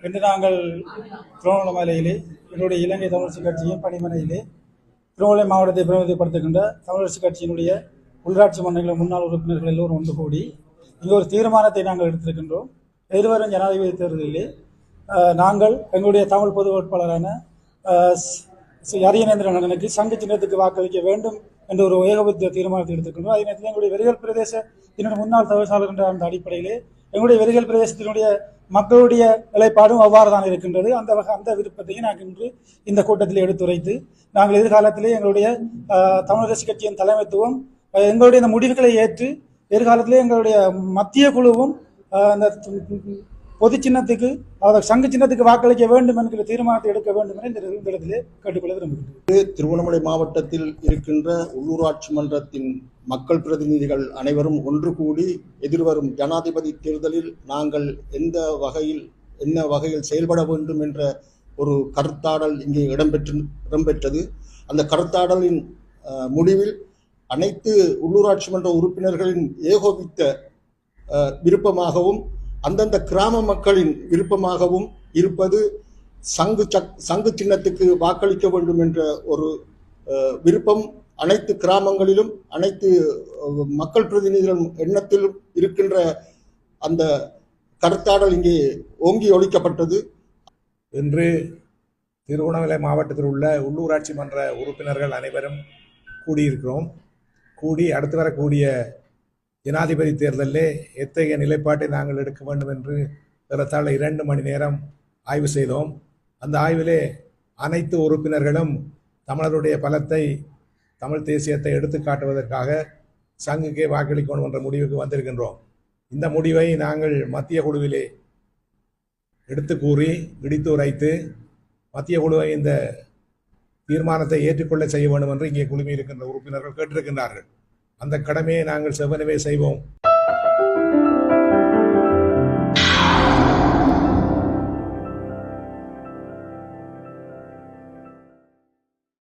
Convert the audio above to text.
இன்று நாங்கள் திருவண்ணாமலையிலே என்னுடைய இலங்கை தமிழரசு கட்சியின் பணிமனையிலே திருவண்ணாமலை மாவட்டத்தை பிரதிநிதிப்படுத்துகின்ற தமிழரசு கட்சியினுடைய உள்ளாட்சி மன்றங்களின் முன்னாள் உறுப்பினர்கள் எல்லோரும் ஒன்று கூடி இங்கே ஒரு தீர்மானத்தை நாங்கள் எடுத்திருக்கின்றோம். எதிர்வரும் ஜனாதிபதி தேர்தலிலே நாங்கள் எங்களுடைய தமிழ் பொது வேட்பாளரான அரியநேந்திரன் அண்ணனுக்கு சங்கு சின்னத்துக்கு வாக்களிக்க வேண்டும் என்ற ஒரு ஏகபத்திய தீர்மானத்தை எடுத்திருக்கின்றோம். அதே நேரத்தில் எங்களுடைய வெறிகள் பிரதேசத்தினுடைய முன்னாள் தவிசாளர் என்ற அந்த அடிப்படையிலே எங்களுடைய வெறிகள் பிரதேசத்தினுடைய மக்களுடைய நிலைப்பாடும் அவ்வாறு தான் இருக்கின்றது. அந்த விருப்பத்தையும் நாங்கள் இன்று இந்த கூட்டத்தில் எடுத்துரைத்து நாங்கள் எதிர்காலத்திலே எங்களுடைய தமிழரசு கட்சியின் தலைமைத்துவம் எங்களுடைய இந்த முடிவுகளை ஏற்று எதிர்காலத்திலே எங்களுடைய மத்திய குழுவும் அந்த பொது சின்னத்துக்கு சங்கு சின்னத்துக்கு வாக்களிக்க வேண்டும் என்கிற தீர்மானத்தை எடுக்க வேண்டும் என இந்த இடத்திலே கேட்டுக்கொள்ள விரும்புகிறேன். திருவண்ணாமலை மாவட்டத்தில் இருக்கின்ற உள்ளூராட்சி மன்றத்தின் மக்கள் பிரதிநிதிகள் அனைவரும் ஒன்று கூடி எதிர்வரும் ஜனாதிபதி தேர்தலில் நாங்கள் என்ன வகையில் செயல்பட வேண்டும் என்ற ஒரு கருத்தாடல் இங்கே இடம்பெற்றது. அந்த கருத்தாடலின் முடிவில் அனைத்து உள்ளூராட்சி மன்ற உறுப்பினர்களின் ஏகோபித்த விருப்பமாகவும் அந்தந்த கிராம மக்களின் விருப்பமாகவும் இருப்பது சங்கு சின்னத்துக்கு வாக்களிக்க வேண்டும் என்ற ஒரு விருப்பம் அனைத்து கிராமங்களிலும் அனைத்து மக்கள் பிரதிநிதிகள் எண்ணத்திலும் இருக்கின்ற அந்த கருத்தாடல் இங்கே ஓங்கி ஒழிக்கப்பட்டது. இன்று திருவண்ணாமலை மாவட்டத்தில் உள்ள உள்ளூராட்சி மன்ற உறுப்பினர்கள் அனைவரும் கூடியிருக்கிறோம். அடுத்து வரக்கூடிய ஜனாதிபதி தேர்தலிலே எத்தகைய நிலைப்பாட்டை நாங்கள் எடுக்க வேண்டும் என்று ஏறத்தாழ 2 மணி நேரம் ஆய்வு செய்தோம். அந்த ஆய்விலே அனைத்து உறுப்பினர்களும் தமிழருடைய பலத்தை தமிழ் தேசியத்தை எடுத்து காட்டுவதற்காக சங்குக்கே வாக்களிக்கணும் என்ற முடிவுக்கு வந்திருக்கின்றோம். இந்த முடிவை நாங்கள் மத்திய குழுவிலே எடுத்து கூறி இடித்து உரைத்து மத்திய குழுவை இந்த தீர்மானத்தை ஏற்றுக்கொள்ள செய்ய வேண்டும் என்று இங்கே குழுமி இருக்கின்ற உறுப்பினர்கள் கேட்டிருக்கின்றார்கள். அந்த கடமையை நாங்கள் செவ்வனவே செய்வோம்.